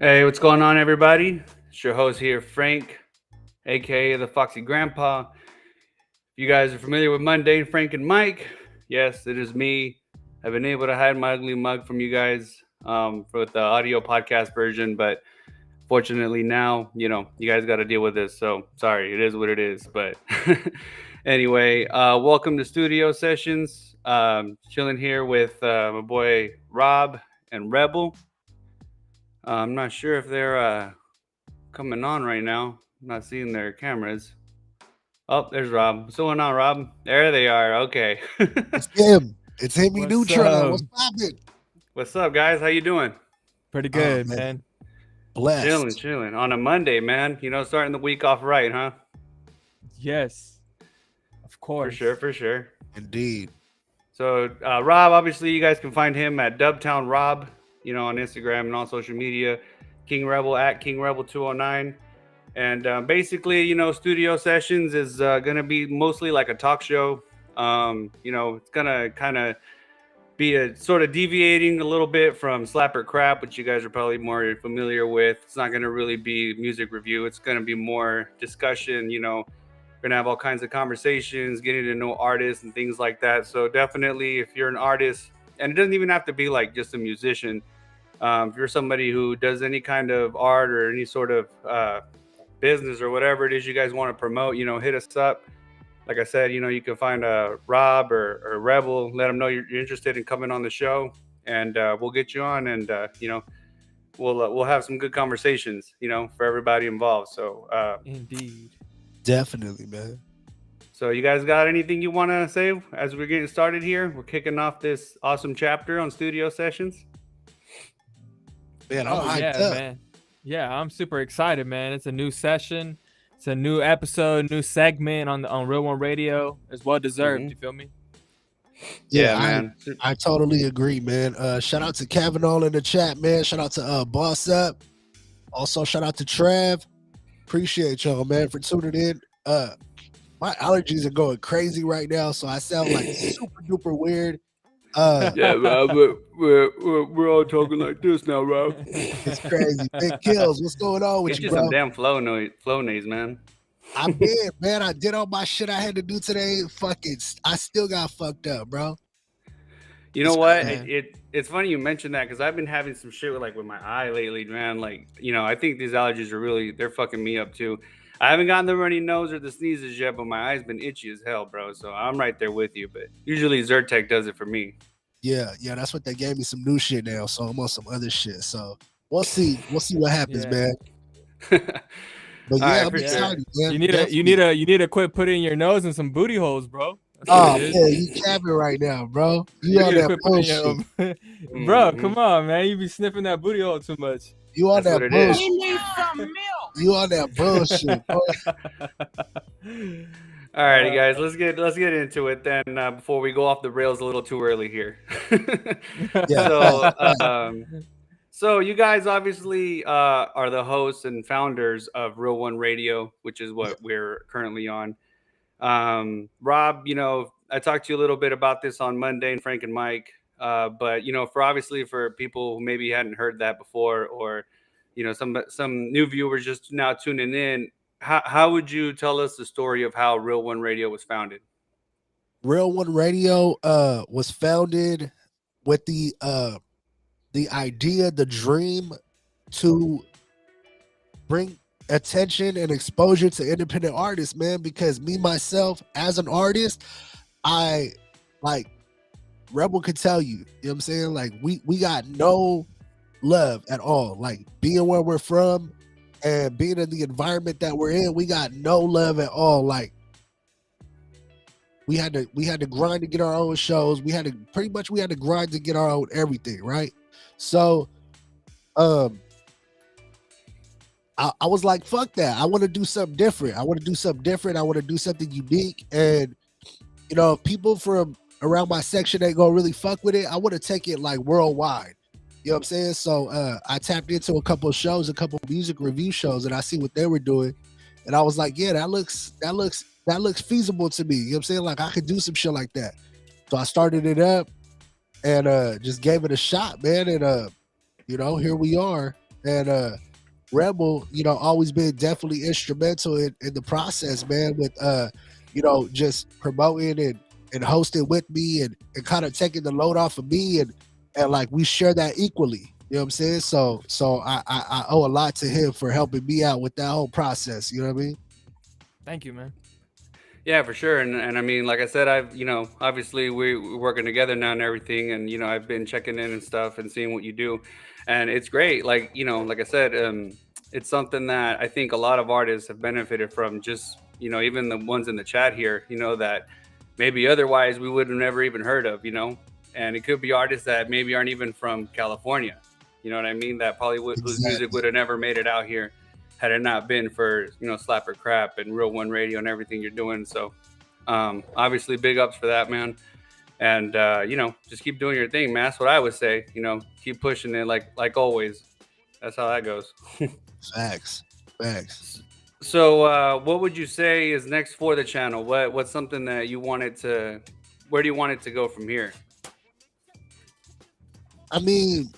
Hey, what's going on, everybody? It's your host here, Frank, aka the Foxy Grandpa. If you guys are familiar with Mundane Frank and Mike, yes, it is me. I've been able to hide my ugly mug from you guys for the audio podcast version, but fortunately now, you guys got to deal with this. So sorry, it is what it is. But anyway, welcome to Studio Sessions. Chilling here with my boy Rob and Rebel. I'm not sure if they're coming on right now. I'm not seeing their cameras. Oh, there's Rob. What's going on, Rob? There they are. Okay. It's him. It's him. What's Neutron. up? What's poppin'? What's up, guys? How you doing? Pretty good, man. man. Blessed. Chilling. On a Monday, man. Starting the week off right, huh? Yes, of course. For sure. Indeed. So, Rob, obviously, you guys can find him at DubtownRob, on Instagram and all social media. King Rebel at King Rebel 209. And basically, Studio Sessions is going to be mostly like a talk show. It's going to kind of be a sort of deviating a little bit from Slap or Crap, which you guys are probably more familiar with. It's not going to really be music review. It's going to be more discussion. We're going to have all kinds of conversations, getting to know artists and things like that. So definitely, if you're an artist, and it doesn't even have to be like just a musician, if you're somebody who does any kind of art or any sort of business or whatever it is you guys want to promote, hit us up. Like I said, you can find Rob or Rebel, let them know you're interested in coming on the show, and we'll get you on, and we'll have some good conversations, for everybody involved. So Indeed. Definitely, man. So you guys got anything you want to say as we're getting started here? We're kicking off this awesome chapter on Studio Sessions. Man, I'm hyped yeah, up. man. Yeah, I'm super excited, man. It's a new session. It's a new episode, new segment on Real One Radio. It's well deserved. Mhm. You feel me? Yeah, man. I totally agree, man. Shout out to Kavanaugh in the chat, man. Shout out to Boss Up. Also, shout out to Trav. Appreciate y'all, man, for tuning in. My allergies are going crazy right now, so I sound like super duper weird. Yeah, Rob, we're all talking like this now, Rob. It's crazy. Big Kills, what's going on with Get you, you bro? some damn flow nays, man. I did, man. I did all my shit I had to do today. I still got fucked up, bro. You know what? Man. It's funny you mentioned that because I've been having some shit with my eye lately, man. I think these allergies they're fucking me up too. I haven't gotten the runny nose or the sneezes yet, but my eye's been itchy as hell, bro. So I'm right there with you. But usually Zyrtec does it for me. Yeah, that's what they gave me, some new shit now. So I'm on some other shit. So we'll see what happens, Yeah. man. But All yeah, right, I'm for sure. excited, man. You need to quit putting your nose in some booty holes, bro. That's Oh what it is. man, you capping right now, bro. You You on need to that quit putting bullshit. your bro. Mhm. Come on, man. You be sniffing that booty hole too much. You on That's that what it is. bullshit. We need some milk. You on that bullshit, boy. All righty, guys. Let's get into it then. Before we go off the rails a little too early here. Yeah. So you guys obviously are the hosts and founders of Real One Radio, which is what we're currently on. Rob, I talked to you a little bit about this on Monday, and Frank and Mike. But for people who maybe hadn't heard that before, or some new viewers just now tuning in, how would you tell us the story of how Real One Radio was founded? Real One Radio was founded with the idea, the dream to bring attention and exposure to independent artists, man. Because me myself as an artist, I like Rebel could tell you, what I'm saying? Like we got no love at all. Like being where we're from and being in the environment that we're in, we got no love at all. Like we had to grind to get our own shows. We had to grind to get our own everything, right? So I was like, fuck that. I want to do something different. I want to do something unique. And if people from around my section ain't gonna really fuck with it, I want to take it like worldwide. You know what I'm saying? So I tapped into a couple of shows, a couple of music review shows, and I see what they were doing. And I was like, yeah, that looks feasible to me. You know what I'm saying? Like I could do some shit like that. So I started it up. and just gave it a shot, man. And here we are. And Rebel, always been definitely instrumental in the process, man, with just promoting and hosting with me and kind of taking the load off of me and like we share that equally. You know what I'm saying? So I owe a lot to him for helping me out with that whole process. You know what I mean? Thank you, man. Yeah, for sure. And I mean, like I said, obviously we're working together now and everything. And, I've been checking in and stuff and seeing what you do. And it's great. Like, like I said, it's something that I think a lot of artists have benefited from, just, even the ones in the chat here, that maybe otherwise we would have never even heard of, and it could be artists that maybe aren't even from California. You know what I mean? That probably whose music would have never made it out here had it not been for Slapper Crap and Real One Radio and everything you're doing. So obviously big ups for that, man. And just keep doing your thing, man. That's what I would say. Keep pushing it like always. That's how that goes. Facts. So what would you say is next for the channel? What's something that you wanted to, where do you want it to go from here? I mean,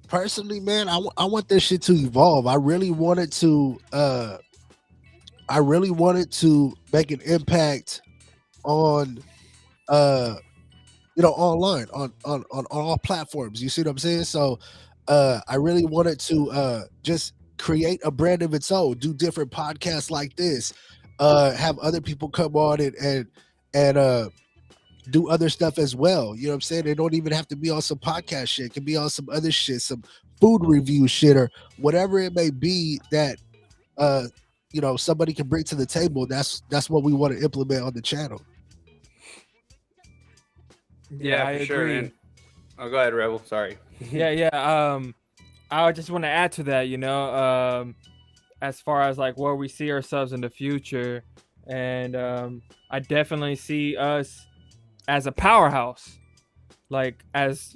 personally, man, I want this shit to evolve. I really wanted to make an impact on online on all platforms. You see what I'm saying? So I really wanted to just create a brand of its own, do different podcasts like this, have other people come on and do other stuff as well. You know what I'm saying? They don't even have to be on some podcast shit. It can be on some other shit, some food review shit or whatever it may be that somebody can bring to the table. That's what we want to implement on the channel. Yeah, I for sure. agree. And, go ahead, Rebel. Sorry. Yeah. I just want to add to that, as far as like where we see ourselves in the future, and I definitely see us as a powerhouse, like as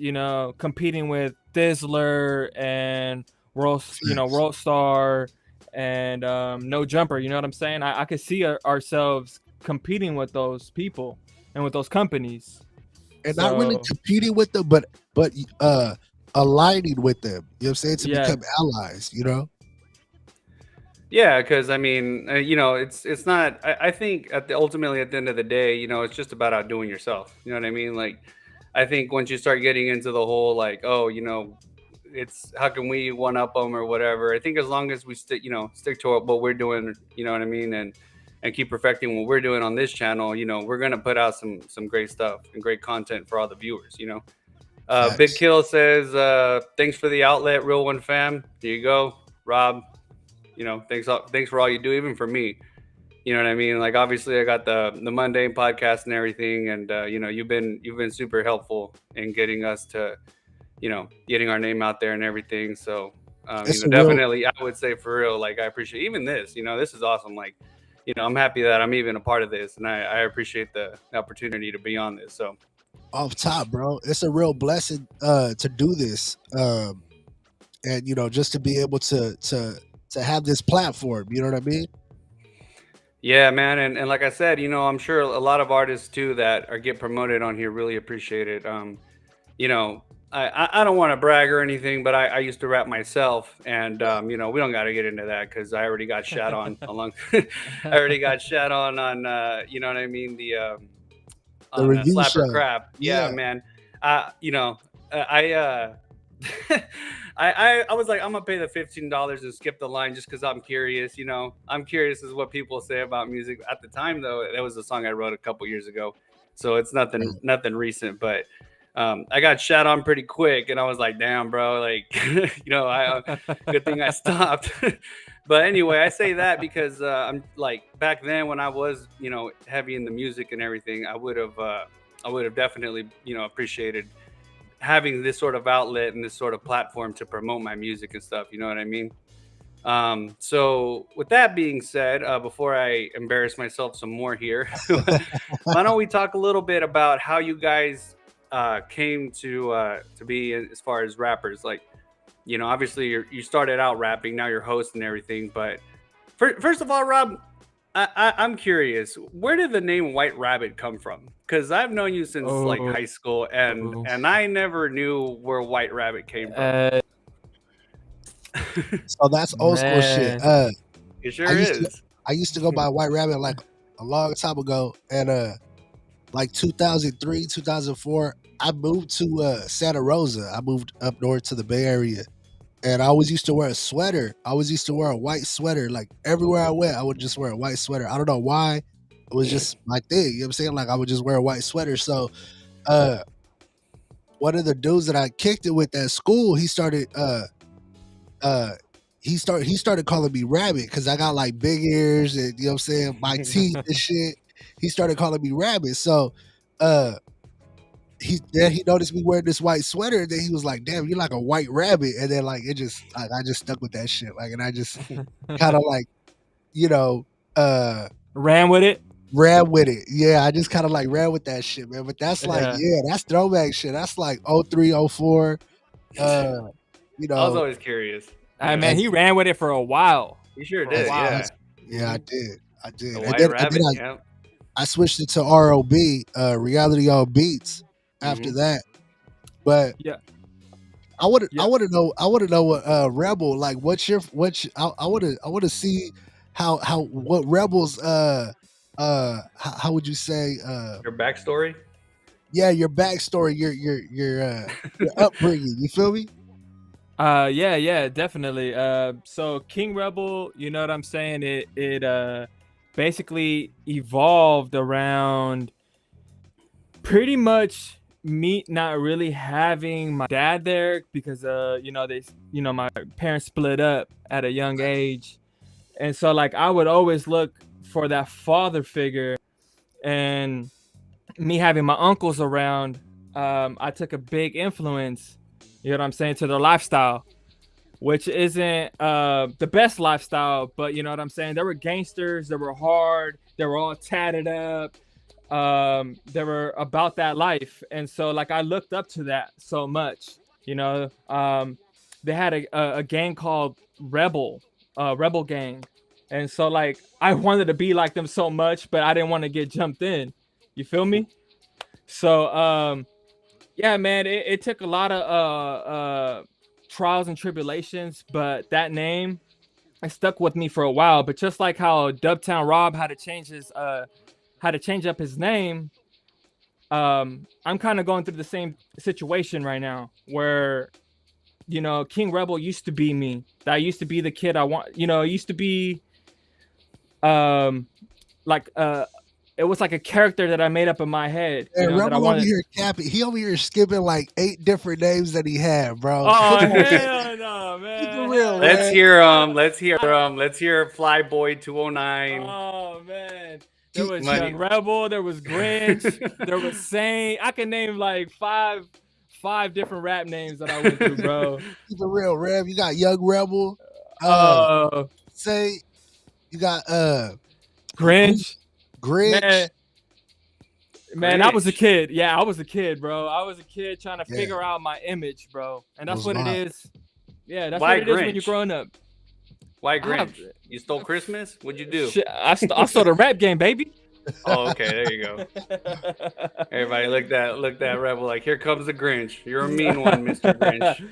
competing with Thizzler and World Star and No Jumper. You know what I'm saying? I could see ourselves competing with those people and with those companies, and not really competing with them, but aligning with them. You know what I'm saying? To become allies. Yeah, because I mean, it's not. I think ultimately at the end of the day, it's just about outdoing yourself. You know what I mean? Like, I think once you start getting into the whole like, oh, it's how can we one up them or whatever. I think as long as we stick to what we're doing, you know what I mean, and keep perfecting what we're doing on this channel, we're gonna put out some great stuff and great content for all the viewers. Big Kill says, thanks for the outlet, Real One fam. Here you go, Rob. Thanks for all you do, even for me. You know what I mean? Like, obviously, I got the mundane podcast and everything, and you've been super helpful in getting us to, getting our name out there and everything. So, definitely, I would say for real, like, I appreciate even this. This is awesome. Like, I'm happy that I'm even a part of this, and I appreciate the opportunity to be on this. So, off top, bro, it's a real blessing to do this, and just to be able to have this platform. You know what I mean? Yeah, man, and like I said, I'm sure a lot of artists too that get promoted on here really appreciate it. I don't want to brag or anything, but I used to rap myself, and we don't got to get into that because I already got shat on along. I already got shat on you know what I mean, the review Slapper show. Crap. Yeah, man. I was like, I'm gonna pay the $15 and skip the line just because I'm curious. I'm curious as what people say about music. At the time, though, that was a song I wrote a couple years ago, so it's nothing recent. But I got shot on pretty quick, and I was like, damn, bro, like good thing I stopped. But anyway, I say that because I'm like back then when I was heavy in the music and everything, I would have definitely appreciated having this sort of outlet and this sort of platform to promote my music and stuff. You know what I mean? So with that being said, before I embarrass myself some more here, why don't we talk a little bit about how you guys came to be as far as rappers? Like, obviously you started out rapping, now you're hosting everything. But first of all, Rob, I'm curious. Where did the name White Rabbit come from? Because I've known you since like Oh, high school, and I never knew where White Rabbit came from. So that's old school shit. man. It I sure used to is. I used to go by White Rabbit like a long time ago, and like 2003, 2004, I moved to Santa Rosa. I moved up north to the Bay Area, and I always used to wear a sweater. I always used to wear a white sweater. Like everywhere I went, I would just wear a white sweater. I don't know why. It was just my thing. You know what I'm saying? Like I would just wear a white sweater. So uh one of the dudes that I kicked it with at school, uh he started calling me Rabbit because I got like big ears and you know what I'm saying, my teeth and shit. He started calling me Rabbit. So uh he noticed me wearing this white sweater, and then he was like, "Damn, you're like a white rabbit." And then like it just like I just stuck with that shit. Like, and I just kind of like, you know, Ran with it. ran with it. Yeah, I just kind of like ran with that shit, man. But that's like, Yeah. yeah, that's throwback shit. That's like 03, 04. You I was know, always curious. Man, and he ran with it for a while. You sure For a did. while. Yeah. yeah, I did. I did. The And White then, Rabbit. Yeah. I switched it to ROB, Reality on Beats after that. But Yeah. I want to Yeah. I want to know what Rebel, like I want to see how what Rebels how would you say Your backstory. yeah, your backstory, your upbringing, you feel me? Yeah, definitely. So King Rebel, you know what I'm saying? It basically evolved around pretty much me not really having my dad there because my parents split up at a young age. And so like I would always look for that father figure, and me having my uncles around, I took a big influence, you know what I'm saying, to their lifestyle, which isn't the best lifestyle, but you know what I'm saying. They were gangsters. They were hard. They were all tatted up. They were about that life, and so like I looked up to that so much. You know, they had a gang called Rebel Gang, and so like I wanted to be like them so much, but I didn't want to get jumped in. You feel me? So yeah, man, it took a lot of trials and tribulations, but that name it stuck with me for a while. But just like how DubtownRob had to change up his name, I'm kind of going through the same situation right now where King Rebel used to be me. That used to be the kid I want. It used to be like it was like a character that I made up in my head. And That I Rebel over wanted. here capping. He over here skipping like 8 different names that he had, bro. Oh Come on, man. hell no, man! Keep it real, Hell man. Let's hear let's hear Flyboy 209. Oh man, there was Money. Young Rebel, there was Grinch, there was Saint. I can name like five different rap names that I went through, bro. Keep it real, Rev. You got Young Rebel. Say you got Grinch. Grinch. Man, I was a kid. Yeah, I was a kid, bro. I was a kid trying to figure out my image, bro. And that's what it is. Yeah, that's what it is when you're growing up. Why Grinch? You stole Christmas? What'd you do? Shit, I stole the rap game, baby. Oh, okay, there you go. Everybody look that Rebel like, here comes the Grinch. You're a mean one, Mr. Grinch.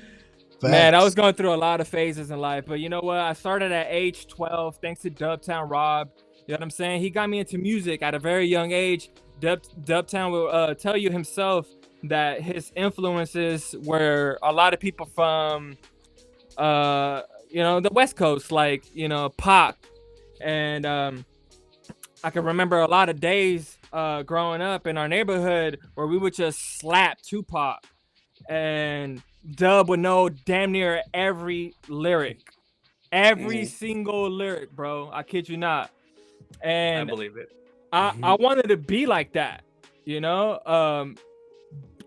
Man, I was going through a lot of phases in life, but you know what? I started at age 12 thanks to DubtownRob. You know what I'm saying? He got me into music at a very young age. Dubtown will tell you himself that his influences were a lot of people from the West Coast, like Pac, and I can remember a lot of days growing up in our neighborhood where we would just slap Tupac, and Dub would know damn near every lyric, every single lyric, bro. I kid you not. And I believe it. I wanted to be like that,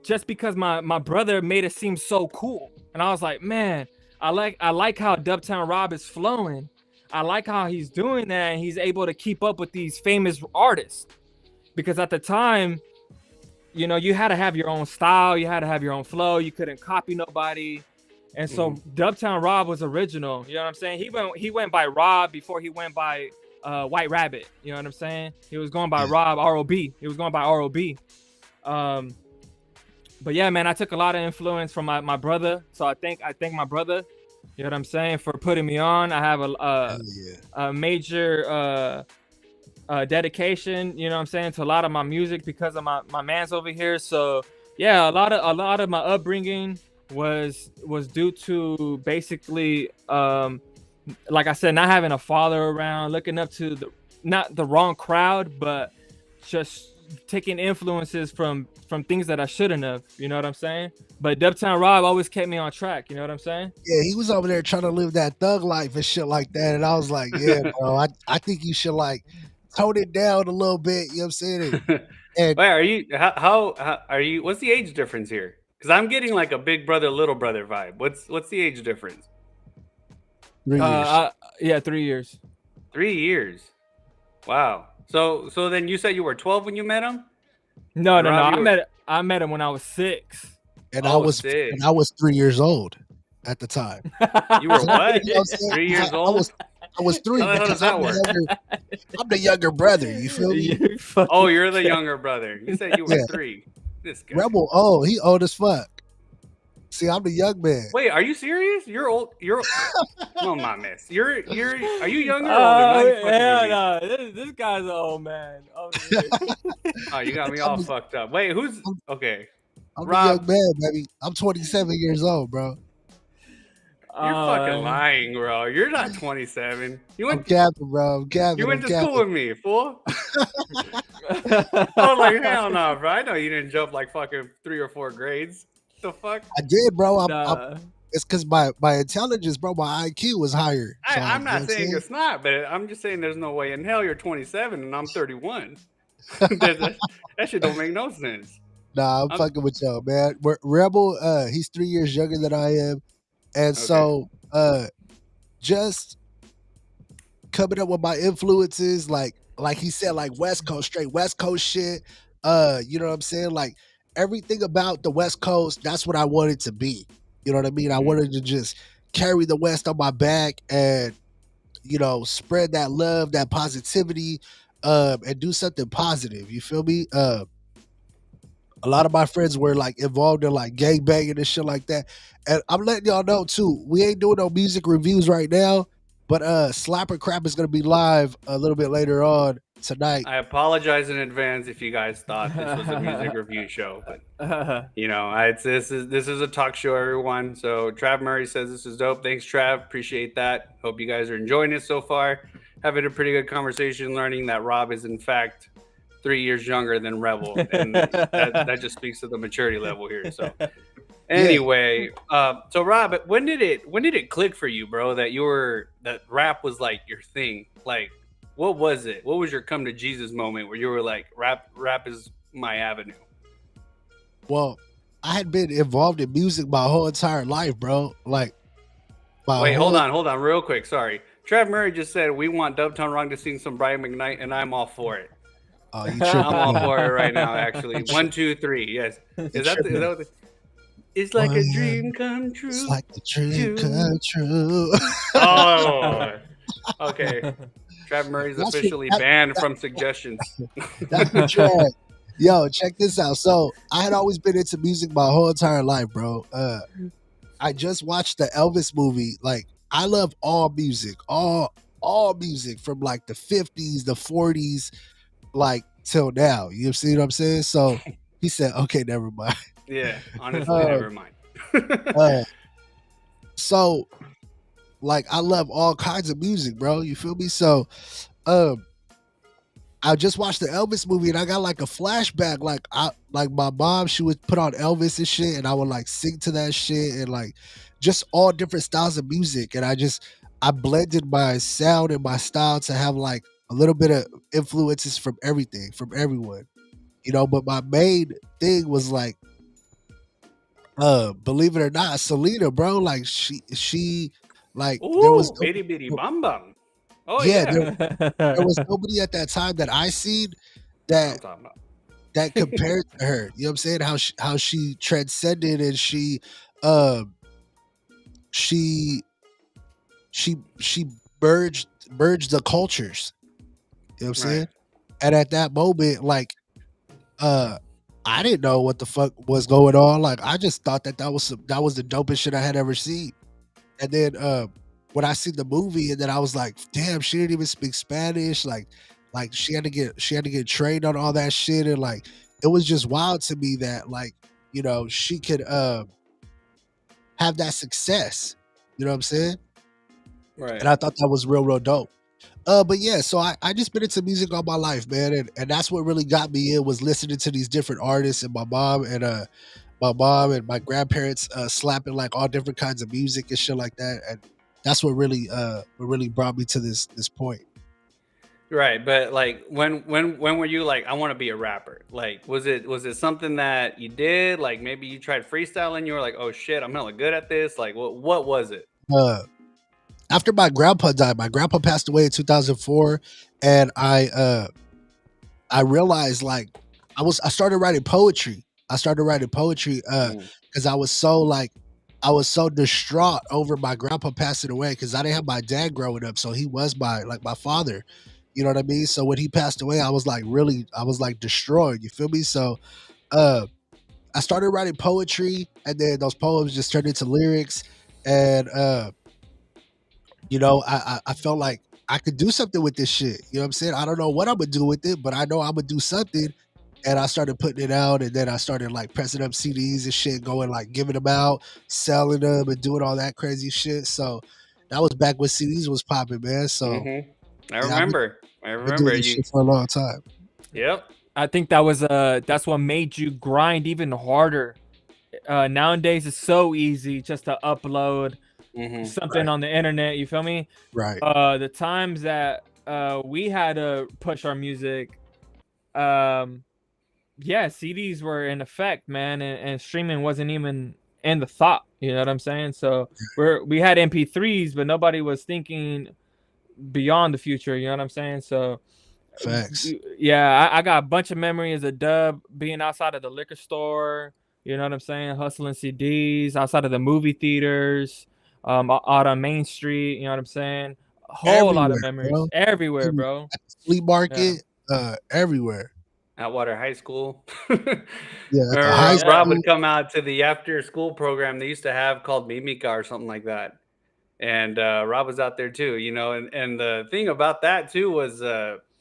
just because my brother made it seem so cool, and I was like, man, I like how DubtownRob is flowing. I like how he's doing that, and he's able to keep up with these famous artists. Because at the time, you had to have your own style, you had to have your own flow, you couldn't copy nobody. And so DubtownRob was original. You know what I'm saying? He went by Rob before he went by White Rabbit. You know what I'm saying? He was going by Rob R.O.B. He was going by R.O.B. But yeah, man, I took a lot of influence from my brother. So I thank my brother. You know what I'm saying, for putting me on. I have a major dedication. You know what I'm saying, to a lot of my music because of my man's over here. So yeah, a lot of my upbringing was due to basically like I said, not having a father around, looking up to not the wrong crowd, but just taking influences from things that I shouldn't have. You know what I'm saying? But DubtownRob always kept me on track. You know what I'm saying? Yeah, he was over there trying to live that thug life and shit like that. And I was like, yeah, bro, I think you should like tone it down a little bit. You know what I'm saying? And Wait, are you how are you? What's the age difference here? Because I'm getting like a big brother, little brother vibe. What's the age difference? 3 years. Yeah, 3 years. 3 years. Wow. So then you said you were 12 when you met him? No. Rob, I met him when I was 6. And Oh, I was 3 years old at the time. You were what? You know what I'm saying? 3 years old? I was 3 How the hell because does that work? I'm the younger brother. You feel me? Oh, you're the younger brother. You said you were Yeah. 3. This guy. Rebel, he old as fuck. See, I'm the young man. Wait, are you serious? You're old. You're oh my miss. Are you younger or older? Hell no. This guy's an old man. Oh, you got me all fucked up. Wait, who's okay? I'm Rob, the young man, baby. I'm 27 years old, bro. You're fucking lying, bro. You're not 27. I'm capping, bro. I'm capping. You went to school with me, fool. I was like, hell no, bro. I know you didn't jump like fucking 3 or 4 grades. The fuck? I did, bro. It's because my intelligence, bro, my IQ was higher. So I'm not saying it's not, but I'm just saying there's no way in hell you're 27 and I'm 31. that shit don't make no sense. Nah, I'm fucking with y'all, man. Rebel, he's 3 years younger than I am. And so just coming up with my influences, like he said, like straight West Coast shit. You know what I'm saying? Like everything about the West Coast, that's what I wanted to be. You know what I mean? I wanted to just carry the West on my back and, you know, spread that love, that positivity, and do something positive. You feel me? A lot of my friends were like involved in like gangbanging and shit like that. And I'm letting y'all know too, we ain't doing no music reviews right now, but Slapper Crap is gonna be live a little bit later on tonight. I apologize in advance if you guys thought this was a music review show, but you know, this is a talk show, everyone. So Trav Murray says this is dope. Thanks, Trav. Appreciate that. Hope you guys are enjoying it so far. Having a pretty good conversation, learning that Rob is in fact 3 years younger than Rebel, and that just speaks to the maturity level here. So anyway, so Rob, when did it click for you, bro, that rap was like your thing? Like, what was it? What was your come to Jesus moment where you were like, rap is my avenue? Well, I had been involved in music my whole entire life, bro. Like, hold on, real quick. Sorry, Trav Murray just said we want DubtownRob to sing some Brian McKnight, and I'm all for it. Oh, you tripping? I'm all for it right now. Actually, 1, 2, 3. Yes. Is that what it's like a dream come true. It's like a dream come true. Oh, okay. Trav Murray's officially banned from suggestions. That's the track. Yo, check this out. So I had always been into music my whole entire life, bro. I just watched the Elvis movie. Like, I love all music, all music from like the 50s, the 40s, like till now. You see what I'm saying? So he said, okay, never mind. Yeah, honestly, never mind. So like, I love all kinds of music, bro. You feel me? So I just watched the Elvis movie and I got like a flashback. Like my mom, she would put on Elvis and shit, and I would like sing to that shit, and like just all different styles of music. And I blended my sound and my style to have like a little bit of influences from everything, from everyone, you know. But my main thing was like, believe it or not, Selena, bro. Like she like, ooh, there was bitty bitty bum bum. Oh yeah, yeah. There was nobody at that time that I seen that compared to her. You know what I'm saying? How she transcended, and she merged the cultures. You know what I'm Right. saying? And at that moment, like, I didn't know what the fuck was going on. Like, I just thought that was the dopest shit I had ever seen. And then when I seen the movie, and then I was like, damn, she didn't even speak Spanish. Like she had to get trained on all that shit, and like it was just wild to me that, like, you know, she could have that success. You know what I'm saying? Right. And I thought that was real dope. But yeah, so I just been into music all my life, man, and that's what really got me in, was listening to these different artists, and my mom and my grandparents slapping like all different kinds of music and shit like that, and that's what really brought me to this point. Right, but like when were you like, I want to be a rapper? Like was it something that you did? Like maybe you tried freestyling, you were like, oh shit, I'm hella good at this. Like what was it? Uh, After my grandpa died, my grandpa passed away in 2004, and I realized, like, I started writing poetry. Mm. Because I was so distraught over my grandpa passing away, because I didn't have my dad growing up, so he was my father. You know what I mean? So when he passed away, I was like destroyed. You feel me? So uh I started writing poetry, and then those poems just turned into lyrics, and you know, I felt like I could do something with this shit. You know what I'm saying? I don't know what I'm gonna do with it, but I know I'm gonna do something. And I started putting it out, and then I started like pressing up CDs and shit, going like giving them out, selling them, and doing all that crazy shit. So that was back when CDs was popping, man. So I yeah, remember. I I've been doing remember this you. shit for a long time. Yep. I think that's what made you grind even harder. Nowadays it's so easy just to upload something Right, on the internet. You feel me? right. The times that we had to push our music, um, yeah, CDs were in effect, man, and streaming wasn't even in the thought. You know what I'm saying? So we had MP3s, but nobody was thinking beyond the future. You know what I'm saying? So Facts. yeah, I got a bunch of memories of Dub being outside of the liquor store. You know what I'm saying? Hustling CDs outside of the movie theaters, out on Main Street. You know what I'm saying? A whole lot of Everywhere, memories bro. everywhere, Everywhere. bro. At the flea Yeah, market, everywhere. Atwater High School. Yeah, at the Remember high Rob yeah. school. would come out to the after school program they used to have called Mimika or something like that. And Rob was out there too, you know. And the thing about that too was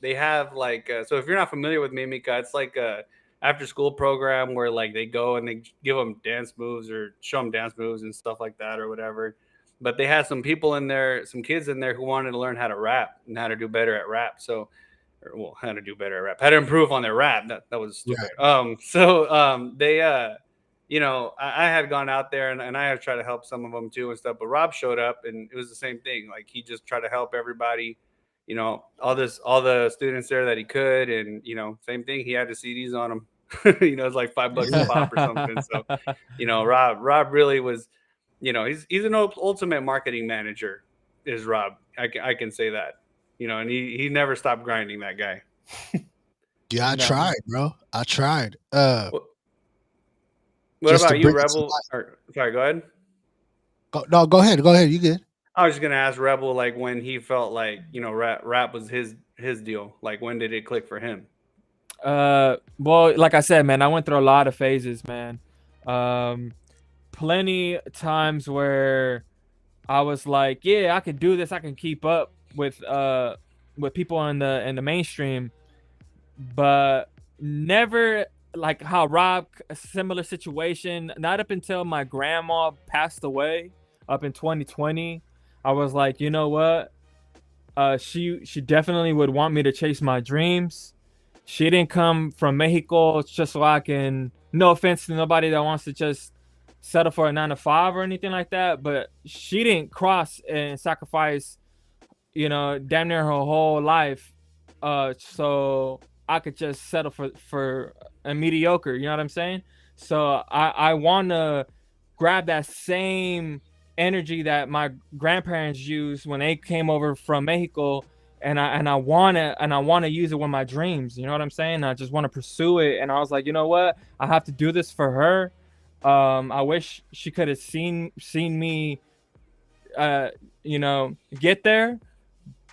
they have like so if you're not familiar with Mimika, it's like a after school program where like they go and they give them dance moves or show them dance moves and stuff like that or whatever. But they had some people in there, some kids in there who wanted to learn how to rap and how to do better at rap. So or, well, how to do better at rap, how to improve on their rap. That was Right. stupid. They you know, I had gone out there and I had tried to help some of them too and stuff. But Rob showed up and it was the same thing. Like he just tried to help everybody, you know, all the students there that he could, and you know, same thing. He had the CDs on him. You know, it's like $5 a Yeah. pop or something. So, you know, Rob really was, you know, he's an ultimate marketing manager. Is Rob? I can say that. You know, and he never stopped grinding, that guy. Yeah, I No. tried, bro. I tried. What, what Just to about you, bring it to Rebel? life. Or sorry, go ahead. No, go ahead. Go ahead. You good. I was just gonna ask Rebel like when he felt like, you know, rap was his deal. Like when did it click for him? Well, like I said, man, I went through a lot of phases, man. Um, Plenty times where I was like, yeah, I can do this. I can keep up with people in the mainstream, but never like how Rob, a similar situation. Not up until my grandma passed away, up in 2020. I was like, you know what? She definitely would want me to chase my dreams. She didn't come from Mexico just so I can. No offense to nobody that wants to just settle for a 9 to 5 or anything like that, but she didn't cross and sacrifice, you know, damn near her whole life, so I could just settle for a mediocre. You know what I'm saying? So I want to grab that same energy that my grandparents used when they came over from Mexico, and I want to use it with my dreams. You know what I'm saying? I just want to pursue it, and I was like, you know what? I have to do this for her. I wish she could have seen me, you know, get there,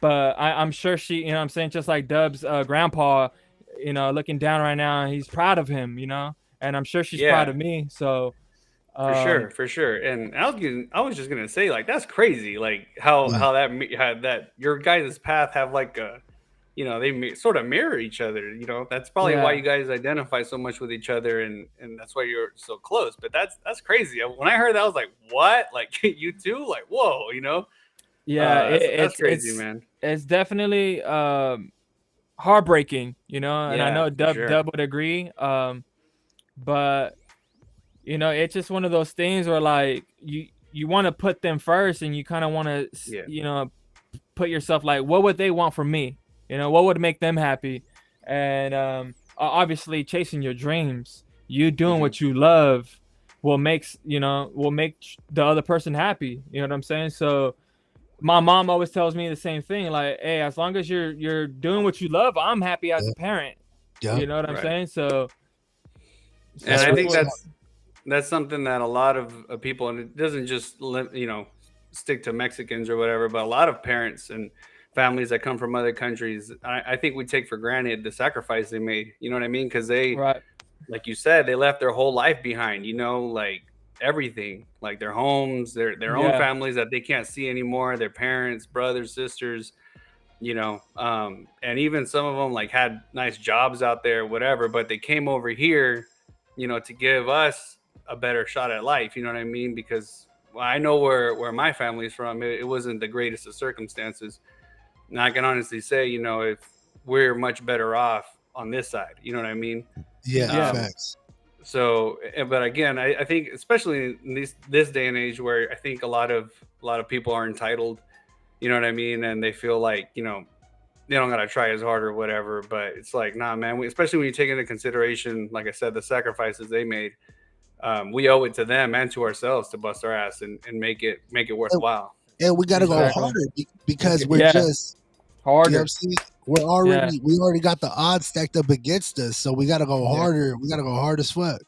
but I'm sure she, you know what I'm saying, just like Dub's grandpa, you know, looking down right now, he's proud of him, you know, and I'm sure she's proud Yeah. of me. So For sure, for sure. And I was just gonna say, like, that's crazy, like how that your guys' path have like a, you know, they sort of mirror each other. You know, that's probably why yeah, you guys identify so much with each other, and that's why you're so close. But that's crazy. When I heard that, I was like, what? Like you two? Like whoa, you know? yeah, That's crazy, man. it's definitely heartbreaking, you know, and I Yeah, know for sure. Dub would agree. But you know, it's just one of those things where like you want to put them first, and you kind of want to, Yeah. you know, put yourself like, what would they want from me? You know, what would make them happy? And obviously, chasing your dreams, you doing what you love, will make the other person happy. You know what I'm saying? So my mom always tells me the same thing, like, hey, as long as you're doing what you love, I'm happy as a parent. Yeah. You know what I'm Right. saying? So And I think what- that's something that a lot of people, and it doesn't just you know, stick to Mexicans or whatever, but a lot of parents and families that come from other countries, I think we take for granted the sacrifice they made. You know what I mean? Because they, right. like you said, they left their whole life behind. You know, like everything, like their homes, their own Yeah. families that they can't see anymore, their parents, brothers, sisters. You know, and even some of them like had nice jobs out there, whatever, but they came over here, you know, to give us a better shot at life. You know what I mean? Because I know where my family's from. It wasn't the greatest of circumstances. And I can honestly say, you know, if we're much better off on this side, you know what I mean? Yeah, facts. So, but again, I think especially in this day and age where I think a lot of people are entitled, you know what I mean, and they feel like, you know, they don't gotta try as hard or whatever. But it's like, nah, man. Especially when you take into consideration, like I said, the sacrifices they made. We owe it to them and to ourselves to bust our ass and make it worthwhile. And we gotta go Exactly. harder because we're Yeah. just Harder. You know what I'm saying? We already got the odds stacked up against us, so we gotta go harder. We gotta go hard as fuck.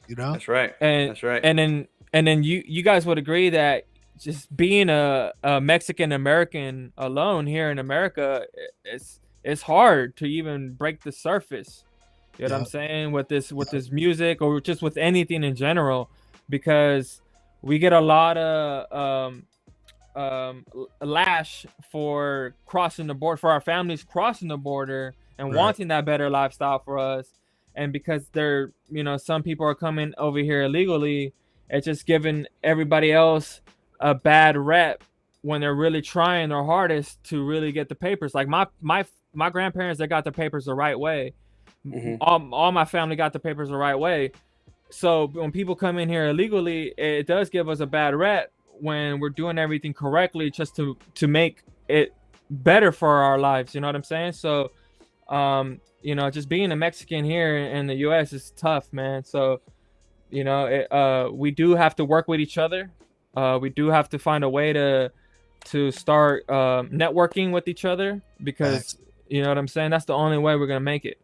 You know? That's right. And That's right. And then you guys would agree that just being a Mexican American alone here in America, it's hard to even break the surface. You know what I'm saying? With this music, or just with anything in general, because we get a lot of lash for crossing the border, for our families crossing the border and wanting that better lifestyle for us. And because they're, you know, some people are coming over here illegally, it's just giving everybody else a bad rep when they're really trying their hardest to really get the papers. Like my grandparents, they got the papers the right way. All my family got the papers the right way. So when people come in here illegally, it does give us a bad rep when we're doing everything correctly, just to make it better for our lives. You know what I'm saying? So you know, just being a Mexican here in the US is tough, man. So, you know, we do have to work with each other. We do have to find a way to start networking with each other, because you know what I'm saying? That's the only way we're gonna make it.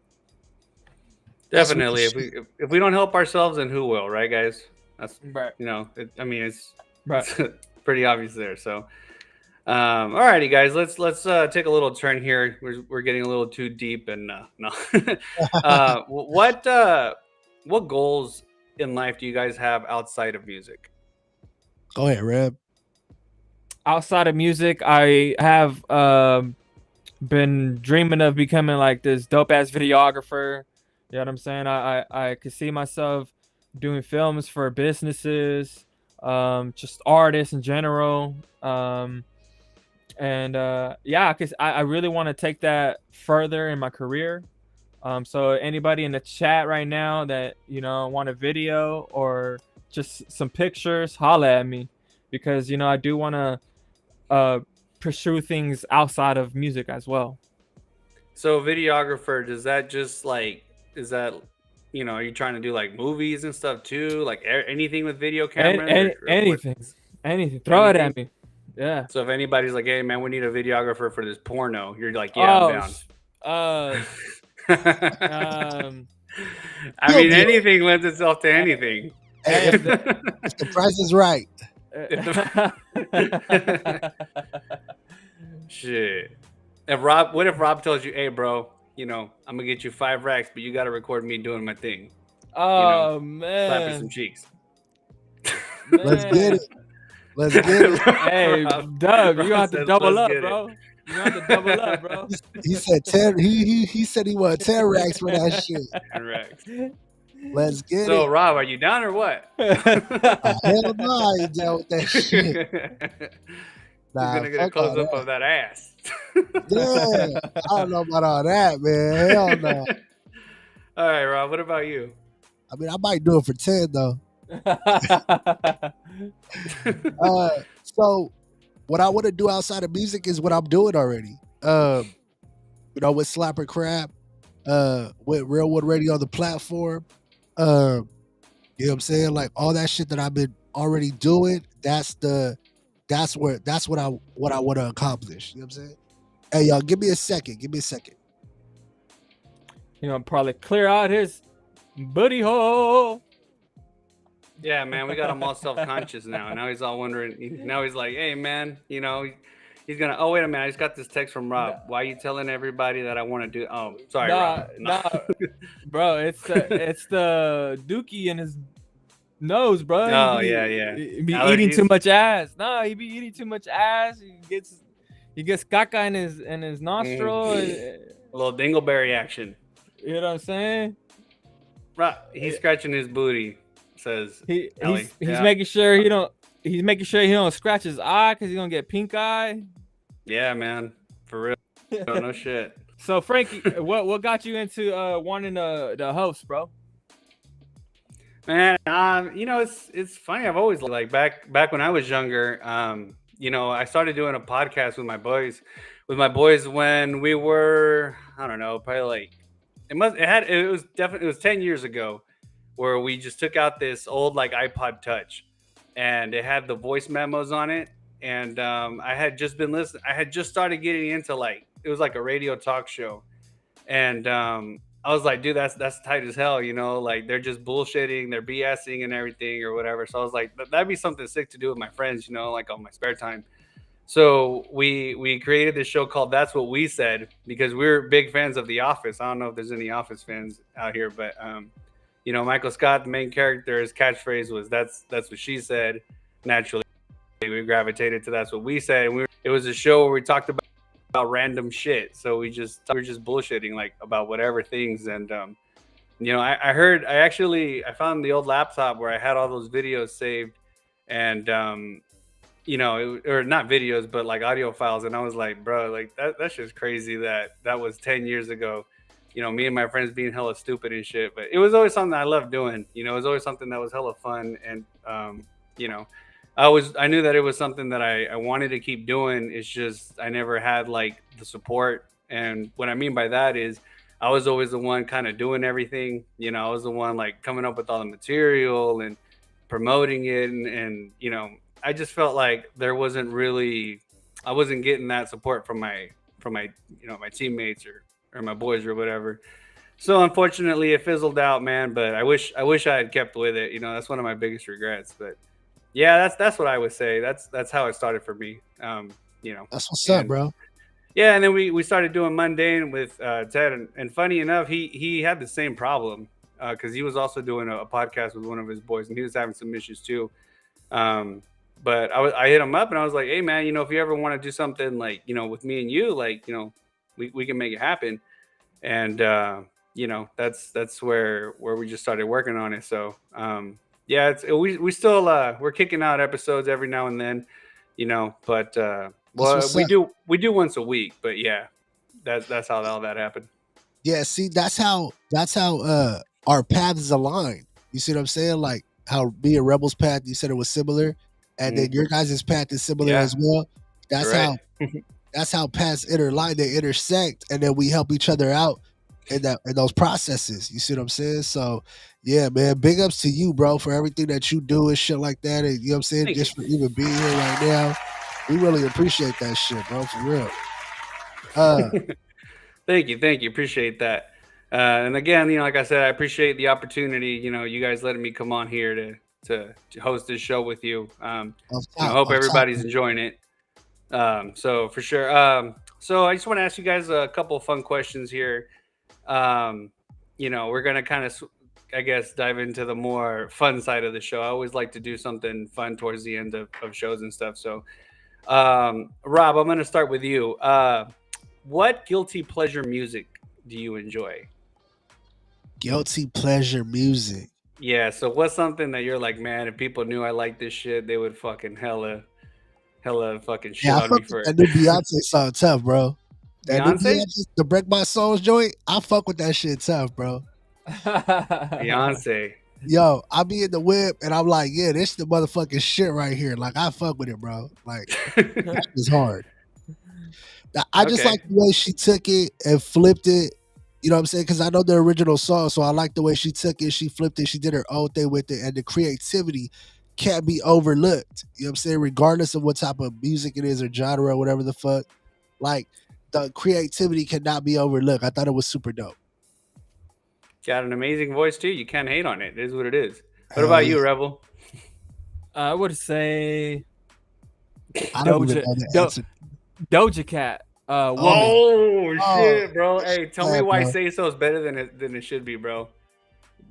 Definitely. If we don't help ourselves, then who will, right, guys? That's right. You know, I mean, it's right. It's pretty obvious there. So, alrighty, guys, let's take a little turn here. We're getting a little too deep, and no. What goals in life do you guys have outside of music? Go ahead, Reb. Outside of music, I have been dreaming of becoming like this dope ass videographer. You know what I'm saying? I could see myself doing films for businesses, just artists in general. Yeah, because I really want to take that further in my career. So anybody in the chat right now that, you know, want a video or just some pictures, holla at me, because, you know, I do want to pursue things outside of music as well. So videographer, does that just like, is that, you know, are you trying to do like movies and stuff too? Like anything with video cameras? Anything. Throw it at me. Yeah. So if anybody's like, hey man, we need a videographer for this porno, you're like, yeah, I'm down. I mean, anything lends itself to anything. If the price is right. Shit. What if Rob tells you, hey, bro, I'm gonna get you 5 racks, but you gotta record me doing my thing. Oh Slapping some man, cheeks. Let's get man. it. Let's get it. Hey, Dub, you have to says, double "Let's up, get it." bro. You have to double up, bro. He said 10. He said he wanted 10 racks for that shit. 10 racks. Let's get So, it. Rob, are you down or what? Hell no, I ain't down with that shit. He's Nah, gonna get a fuck all close up that. of that ass. Yeah, I don't know about all that, man. Hell no. All right, Rob. What about you? I mean, I might do it for 10 though. So what I want to do outside of music is what I'm doing already. With Slapper Crab, with Real One Radio on the platform. You know what I'm saying? Like all that shit that I've been already doing, that's what I want to accomplish. You know what I'm saying? Hey y'all, give me a second. Probably clear out his booty hole. Yeah, man, we got him all self-conscious now. Now he's all wondering. Now he's like, hey, man, he's gonna. Oh, wait a minute, I just got this text from Rob. Why are you telling everybody that I want to do? Oh, sorry, Rob. Nah, bro, it's the dookie in his nose, bro. Oh, yeah. He be Allergies? eating too much ass. No, he be eating too much ass. He gets caca in his nostril. A little dingleberry action. You know what I'm saying? Rob, he's scratching his booty. Says he's yeah. making sure he don't scratch his eye because he's gonna get pink eye. Yeah, man, for real. No shit. So Frankie, what got you into wanting the host, bro? Man, it's funny. I've always like back when I was younger. I started doing a podcast with my boys when we were, I don't know, probably like it was 10 years ago, where we just took out this old like iPod Touch, and it had the voice memos on it. And I had just been listening. I had just started getting into it was like a radio talk show, and I was like, dude, that's tight as hell, like they're just bullshitting, they're BSing and everything or whatever. So I was like, that'd be something sick to do with my friends, like on my spare time. So we created this show called That's What We Said, because we're big fans of The Office. I don't know if there's any Office fans out here, but Michael Scott, the main character, his catchphrase was that's what she said. Naturally, we gravitated to That's What We Said. And it was a show where we talked about random shit. So we were just bullshitting like about whatever things. And I found the old laptop where I had all those videos saved, and or not videos, but like audio files. And I was like, bro, like that's just crazy that was 10 years ago. Me and my friends being hella stupid and shit. But it was always something I loved doing. It was always something that was hella fun. And, I knew that it was something that I wanted to keep doing. It's just I never had like the support. And what I mean by that is I was always the one kind of doing everything. I was the one like coming up with all the material and promoting it. And I just felt like I wasn't getting that support from my my teammates or my boys or whatever. So unfortunately it fizzled out, man, but I wish I had kept with it. That's one of my biggest regrets. But yeah, that's what I would say. That's how it started for me. That's what's up, bro. Yeah, and then we started doing Mundane with Ted, and funny enough, he had the same problem because he was also doing a podcast with one of his boys, and he was having some issues too. But I hit him up and I was like, hey man, if you ever want to do something like with me and you, like we can make it happen. And that's where we just started working on it. So yeah, we still we're kicking out episodes every now and then, but we do once a week. But yeah, that's how all that happened. Yeah, see, that's how our paths align. You see what I'm saying? Like how me and Rebel's path, you said it was similar, and then your guys' path is similar as well. That's right. That's how paths interline, they intersect, and then we help each other out in those processes. You see what I'm saying? So yeah, man, big ups to you, bro, for everything that you do and shit like that. And you know what I'm saying? Thank just you. for even being here right now. We really appreciate that shit, bro, for real. Thank you. Appreciate that. And again, like I said, I appreciate the opportunity, you guys letting me come on here to host this show with you. I hope everybody's enjoying it. So for sure. So I just want to ask you guys a couple of fun questions here. We're gonna kind of, I guess, dive into the more fun side of the show. I always like to do something fun towards the end of shows and stuff. So, Rob, I'm gonna start with you. What guilty pleasure music do you enjoy? Guilty pleasure music. Yeah. So what's something that you're like, man, if people knew I like this shit, they would fucking hella fucking shit Yeah, I on me fuck for with it. that new Beyonce song tough, bro. That new Beyonce? Beyonce, the Break My Soul's joint, I fuck with that shit tough, bro. Beyonce. Yo, I be in the whip and I'm like, yeah, this the motherfucking shit right here. Like, I fuck with it, bro. Like, it's hard. I just Okay. like the way she took it and flipped it. You know what I'm saying? Because I know the original song, so I like the way she took it. She flipped it. She did her own thing with it, and the creativity can't be overlooked. You know what I'm saying? Regardless of what type of music it is or genre or whatever the fuck, like the creativity cannot be overlooked. I thought it was super dope. Got an amazing voice too. You can't hate on it. It is what it is. What Hell about yeah. you, Rebel? I would say I don't even know the answer. Doja Cat. Woman. Oh Oh, shit, bro! Hey, tell me yeah, why bro. Say So is better than it should be, bro.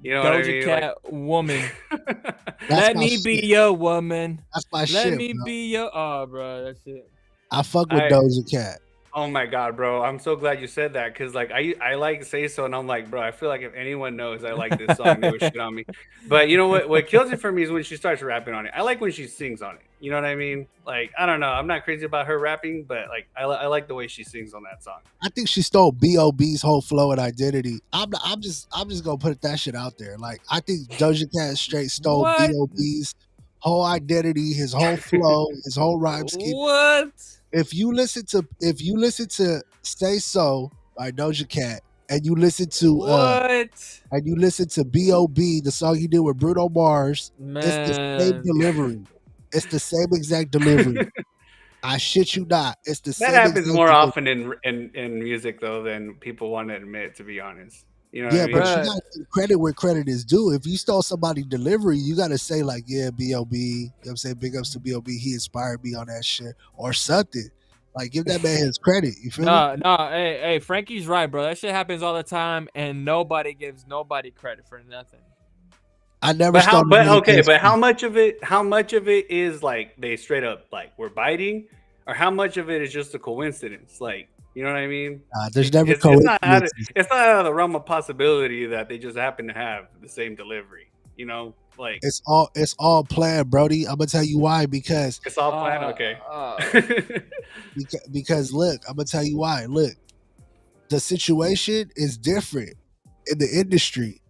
You know what I Doja mean? Cat, woman. That's Let my me be shit. your woman. That's my Let shit, me bro. be your. Oh, bro, that's it. I fuck with I Doja Cat. Oh my god, bro! I'm so glad you said that because like I like Say So, and I'm like, bro, I feel like if anyone knows I like this song, they would shit on me. But you know what? What kills it for me is when she starts rapping on it. I like when she sings on it. You know what I mean? Like I don't know. I'm not crazy about her rapping, but like I like the way she sings on that song. I think she stole B.O.B.'s whole flow and identity. I'm just gonna put that shit out there. Like I think Doja Cat straight stole What? B.O.B.'s whole identity, his whole flow, his whole rhyme scheme. What? If you listen to Say So by Doja Cat and you listen What? to B.O.B., the song he did with Bruno Mars, it's the same Man. delivery. It's the same exact delivery. I shit you not. It's the That same happens exact more delivery. often in music though than people want to admit. To be honest, you know what Yeah, I but mean? you Bruh. gotta give credit where credit is due. If you stole somebody's delivery, you gotta say like, yeah, B.O.B. You know what I'm saying? Big ups to B.O.B. He inspired me on that shit or something. Like give that man his credit. You feel me? No, hey, Frankie's right, bro. That shit happens all the time, and nobody gives nobody credit for nothing. I never But how? stole But nobody okay. else's But how credit. much of it? How much of it is like they straight up like we're biting, or how much of it is just a coincidence? Like you know what I mean? There's never It's not out of coincidences. it's not out of the realm of possibility that they just happen to have the same delivery. You know, like It's all planned, Brody. I'm gonna tell you why. Because it's all planned. Okay. because look, I'm gonna tell you why. Look, the situation is different in the industry.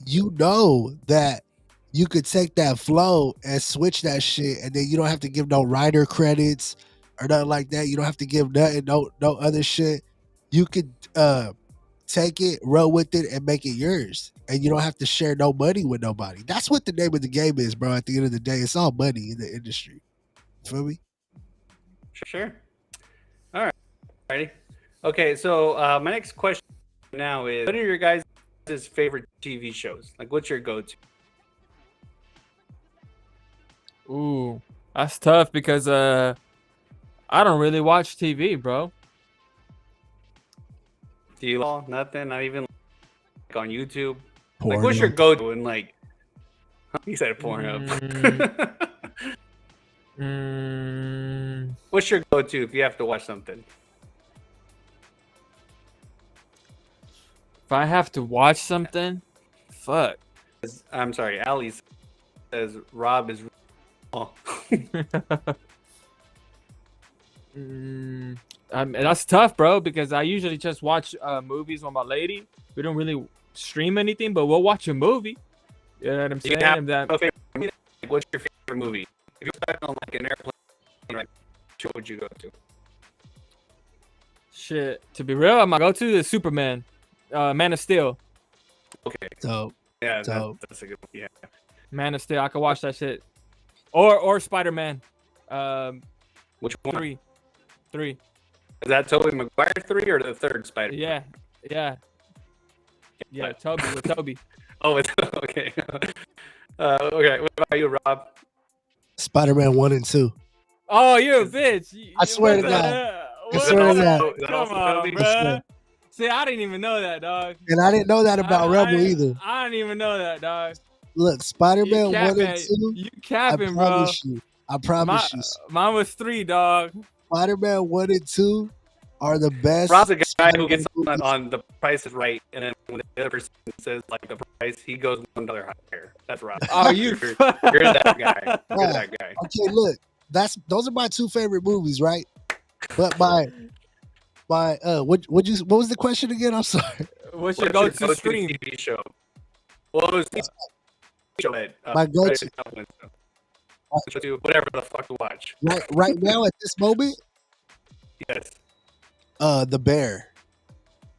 You know that you could take that flow and switch that shit, and then you don't have to give no writer credits or nothing like that. You don't have to give nothing, no other shit. You could take it, roll with it, and make it yours. And you don't have to share no money with nobody. That's what the name of the game is, bro. At the end of the day, it's all money in the industry. Feel me? Sure. All right. Alrighty. Okay. So my next question now is: what are your guys' favorite TV shows? Like, what's your go-to? Ooh, that's tough because I don't really watch TV, bro. Do you all nothing? Not even like on YouTube. Like, Porno. what's your go-to? And like, he said Pornhub. What's your go-to if you have to watch something? If I have to watch something, fuck. I'm sorry, Ali says Rob is. Oh. That's tough, bro, because I usually just watch movies with my lady. We don't really stream anything, but we'll watch a movie. You know what I'm You saying? have That a favorite movie? Like, what's your favorite movie? If you're stuck on like an airplane, like, what would you go to? shit. To be real, my go-to is Superman, Man of Steel. Okay. So Yeah, So- that's a good one. Yeah. Man of Steel. I can watch that shit. Or Spider-Man. Which one? Three. Is that Tobey Maguire 3 or the third Spider? Yeah. Toby with Toby. Oh, it's okay. Okay. What about you, Rob? Spider-Man 1 and 2. Oh, you're a bitch. I swear to what God. the- I what swear to the- God. Is that Come also on, Toby? bro. See, I didn't even know that, dog. And I didn't know that about Rebel either. I didn't even know that, dog. Look, You Spider-Man 1 and capping. 2, You I capping, bro. promise you. I promise you. Mine was 3, dog. Spider-Man 1 and 2 are the best. Rob's a guy who Spider-Man gets movies. on the price is right, and then when the other person says like the price, he goes $1 higher. That's Rob. Oh, you. You're that guy. You're Yeah. that guy. Okay, look, those are my 2 favorite movies, right? But my what was the question again? I'm sorry. What's your What's go-to stream? TV show? Well, it was TV show at My go-to- whatever the fuck to watch. Right now at this moment, Yes. The Bear.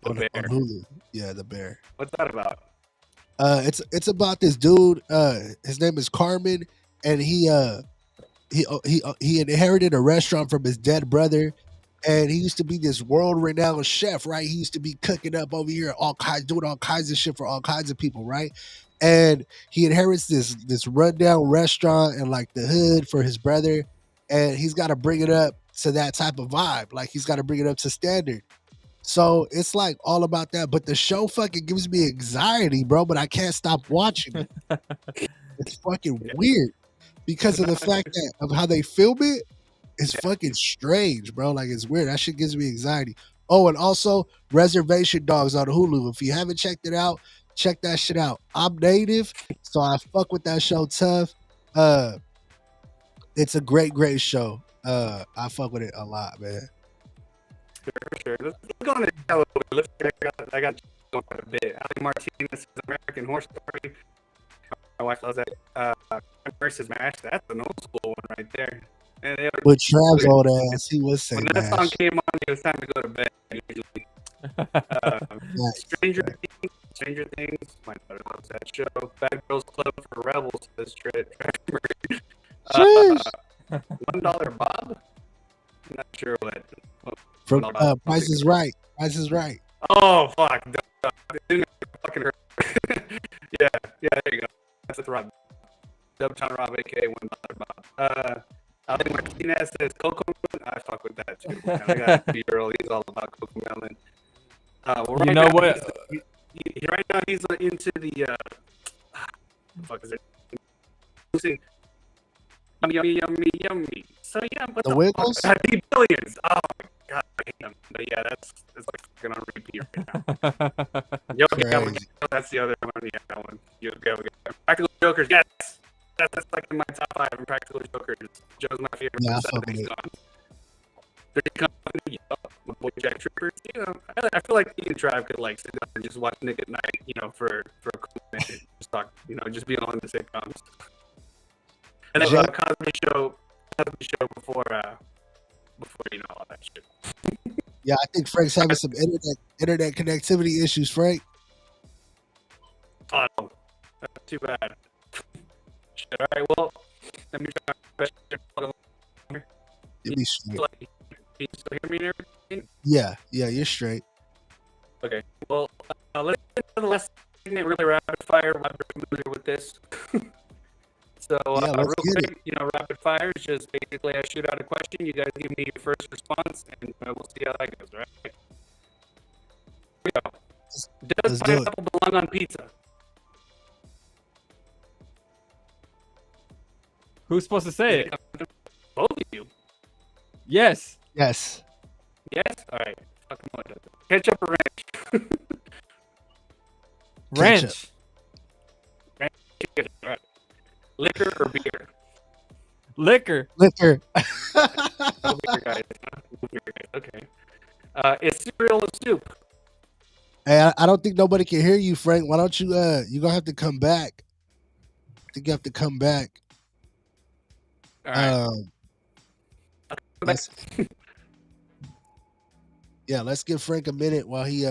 The on Bear. Hulu. Yeah, The Bear. What's that about? It's about this dude. His name is Carmen, and he inherited a restaurant from his dead brother, and he used to be this world-renowned chef, right? He used to be cooking up over here, doing all kinds of shit for all kinds of people, right? And he inherits this rundown restaurant in like the hood for his brother, and he's got to bring it up to that type of vibe, like he's got to bring it up to standard. So it's like all about that, but the show fucking gives me anxiety, bro. But I can't stop watching it. It's fucking weird because of the fact that of how they film it. It's fucking strange, bro. Like it's weird. That shit gives me anxiety. Oh, and also Reservation Dogs on Hulu. If you haven't checked it out, check that shit out. I'm native, so I fuck with that show tough. It's a great show. I fuck with it a lot, man. Sure. Let's go on a little bit. I got going quite a bit. Ali Martinez's American Horror Story. My wife loves that. Versus Mash. That's an old school one right there. And they With Trav's old ass, he was saying when that song Mash. came on, it was time to go to bed. Usually. Stranger Things. My daughter loves that show. Bad Girls Club for Rebels. Says $1 Bob. I'm not sure what. From Price is Right. Price is Right. Oh fuck! Fucking hurt. yeah, there you go. That's the Rob. DubtownRob, aka $1 Bob. Ali Martinez says Coco. I fuck with that too. Man. I got a 2-year-old. He's all about Coco Melon. Well, You know what? Right now he's into the fuck is it? Yummy. So yeah, what The Wiggles? Happy Billions. Oh my god, I hate him. But yeah, it's like fucking on repeat right now. Crazy. That's the other one. Yeah, that one. Practical Jokers. Yes, that's like in my top 5. And Practical Jokers. Joe's my favorite. Yeah, I So fuck with he's it. gone. There's company, my boy Jack Trippers. You know, I feel like me and Trav could like sit down and just watch Nick at Night. You know, for a cool minute, just talk. You know, just be on the sitcoms. And then Jack- Cosby Show before you know all that shit. Yeah, I think Frank's having some internet connectivity issues, Frank. Oh, no. That's too bad. Shit. All right, well, let me try. You'll be straight. Can you still hear me and everything? Yeah, you're straight. Okay. Well, let's get to the last segment, really rapid fire. I'm familiar with this. So, Yeah, let's real get quick, you know, rapid fire is just basically I shoot out a question. You guys give me your first response, and we'll see how that goes, all right? Here we go. Does Let's do it. pineapple belong on pizza? Who's supposed to say it? Both of you. Yes. Yes. Yes? All right. Fucking what does it? Ketchup or ranch? Ranch. Ketchup, all right. Liquor or beer? Liquor. Liquor. No beer, guys. No beer, guys. Okay. Is cereal a soup? Hey, I don't think nobody can hear you, Frank. Why don't you you're gonna have to come back. I think you have to come back. All right. Let's give Frank a minute while he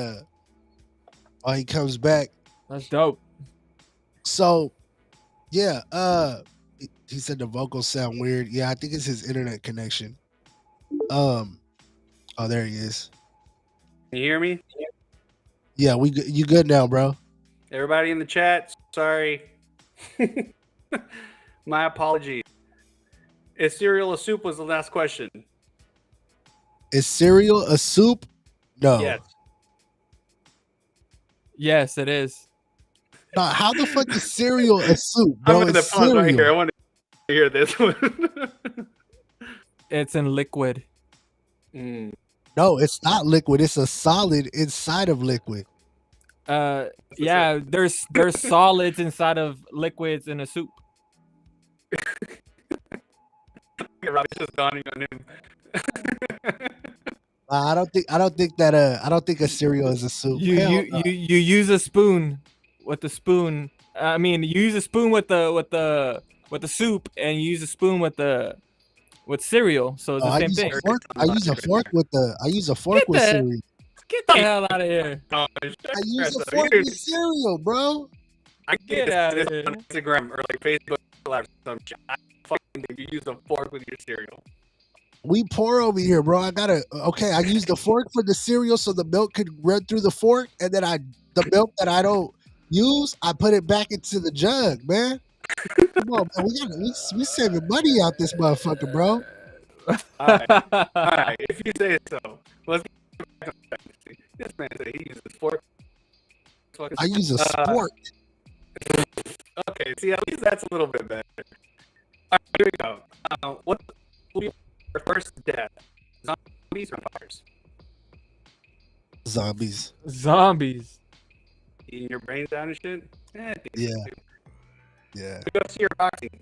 comes back. That's dope. So yeah, he said the vocals sound weird. Yeah, I think it's his internet connection. Oh, there he is. Can you hear me? Yeah, you good now, bro? Everybody in the chat, sorry. My apologies. Is cereal a soup? Was the last question. Is cereal a soup? No. Yes. Yes, it is. Nah, how the fuck is cereal a soup, I'm bro? in the It's pause right here. I cereal. want to hear this one. It's in liquid. No, it's not liquid. It's a solid inside of liquid. Yeah, there's solids inside of liquids in a soup. Robbie's just dawning on him. I don't think a cereal is a soup. You Hell you, no. you use a spoon with the spoon. I mean, you use a spoon with the soup, and you use a spoon with cereal. So it's the I same use thing. a fork. I use a fork with Get the- cereal. Get the hell out of here! Oh, I use a fork with cereal, bro. I Get get outta this here. on Instagram or like Facebook Live or some shit. I fucking think you use a fork with your cereal. We pour over here, bro. I use the fork for the cereal so the milk could run through the fork, and then the milk that I don't use, I put it back into the jug, man. Come on, man. We saving money out this motherfucker, bro. All right. If you say so, let's get back on track. This man said he uses fork. I use a spork. Okay, see, at least that's a little bit better. All right, here we go. What will be your first death? Zombies or vampires? Zombies. Zombies. Eating your brains out and shit? Yeah. Yeah. UFC or boxing?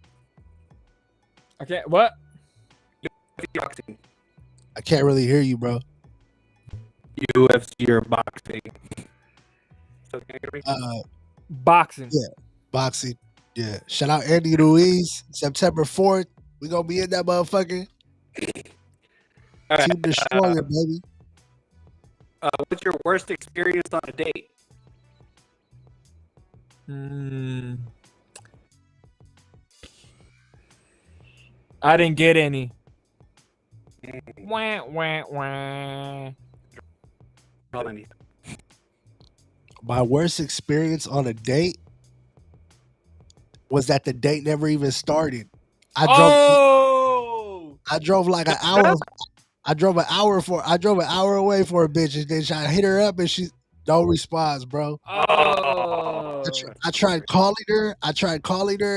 Okay, what? UFC boxing. I can't really hear you, bro. UFC or boxing? So can you hear me? Boxing. Yeah. Boxing. Yeah. Shout out Andy Ruiz. September 4th. We gonna be in that motherfucker. All right, Team Destroyer, baby. what's your worst experience on a date? I didn't get any. Wah, wah, wah. My worst experience on a date was that the date never even started. I drove like an hour. I drove an hour away for a bitch, and then I hit her up, and she no response, bro. Oh. I tried calling her.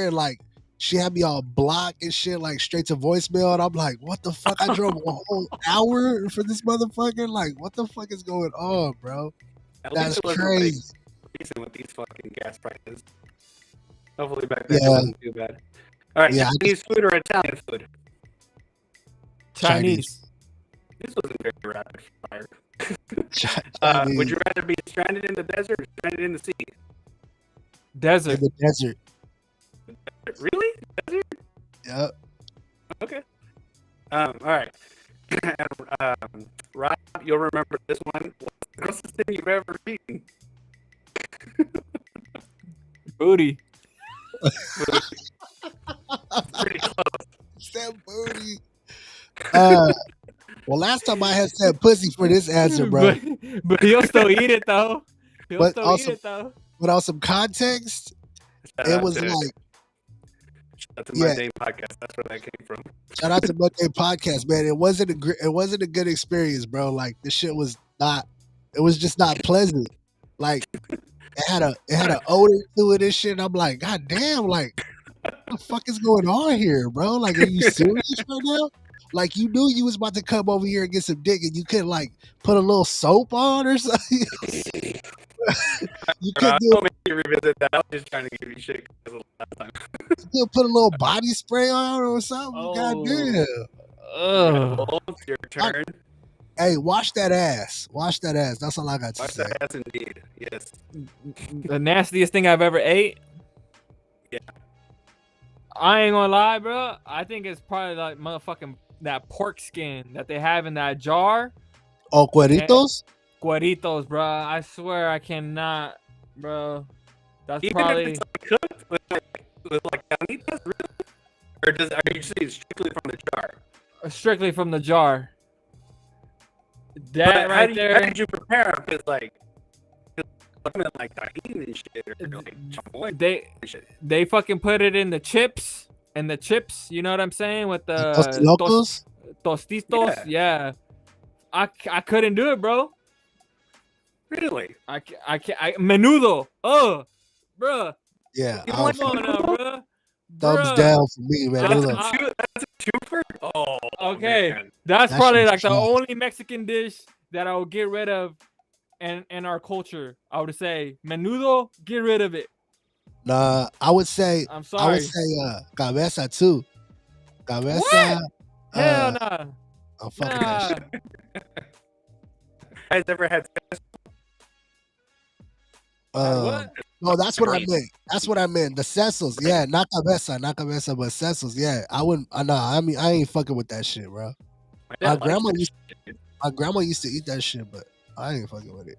And like she had me all blocked and shit, like straight to voicemail. And I'm like, what the fuck? I drove a whole hour for this motherfucker. Like, what the fuck is going on, bro? That's crazy. Recent with these fucking gas prices. Hopefully back then it Yeah. wasn't too bad. All right, Yeah, Chinese food or Italian food? Chinese. This wasn't very rapid fire. Chinese. Would you rather be stranded in the desert or stranded in the sea? Desert. In the desert? Really? Desert? Yep. Okay. All right. Rob, you'll remember this one. What's the grossest thing you've ever eaten? Booty. Pretty close. Said booty. Well, last time I had said pussy for this answer, bro. But he'll still eat it though. But without some context, it was like, shout out to my Dame podcast. That's where that came from. Shout out to Monday Podcast, man. It wasn't a good experience, bro. Like this shit was not. It was just not pleasant. Like it had a odor to it and shit. And I'm like, God damn, like what the fuck is going on here, bro? Like, are you serious right now? Like you knew you was about to come over here and get some dick, and you couldn't like put a little soap on or something. You could Don't make me revisit that. I was just trying to give you shit because of the last time. you put a little body spray on or something. Oh. God damn. It's your turn. Hey, wash that ass. Wash that ass. That's all I got to Watch say. that ass indeed. Yes. The nastiest thing I've ever ate. Yeah. I ain't gonna lie, bro. I think it's probably like motherfucking that pork skin that they have in that jar. Oh, cueritos? Cueritos, bro. I swear I cannot, bro. That's Even probably if it's like cooked with like carnitas, really? Or are you saying strictly from the jar? strictly from the jar. That But right how there. did you prepare them? Because like tahini and shit, or like chamoy and shit. They fucking put it in the chips, and the chips. You know what I'm saying? With the Los Locos? tostitos. Yeah. I couldn't do it, bro. Really? I menudo. Oh, bruh. Yeah, You I don't like Come on now, bruh. thumbs Bruh. down for me, man. That's Menudo. that's a twofer? Oh, Okay, man. that's That probably shit's like the trash. only Mexican dish that I would get rid of in our culture. I would say menudo, get rid of it. Nah, I would say I'm sorry. cabeza too. Cabeza. What? Hell Uh, nah. I'll fuck with that Nah. shit. Guys ever had What? No, that's what I meant. That's what I meant. The sesos, yeah, not cabeza, but sesos, yeah. I wouldn't. Nah, I mean, I ain't fucking with that shit, bro. My grandma used to eat that shit, but I ain't fucking with it.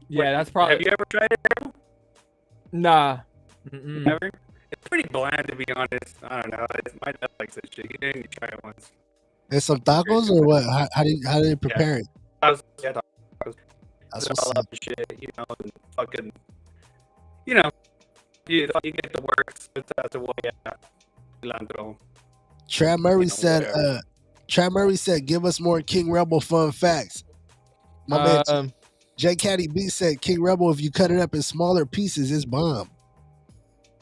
Yeah, that's probably. Have you ever tried it? Nah. Never? It's pretty bland, to be honest. I don't know. My dad likes that shit. He didn't try it once. It's some tacos or what? How do they prepare it? That's That's all what's up up. shit, and fucking, you get the works. That's the way cilantro. Trav Murray whatever. said, give us more King Rebel fun facts. My man J Caddy B said, King Rebel, if you cut it up in smaller pieces, it's bomb.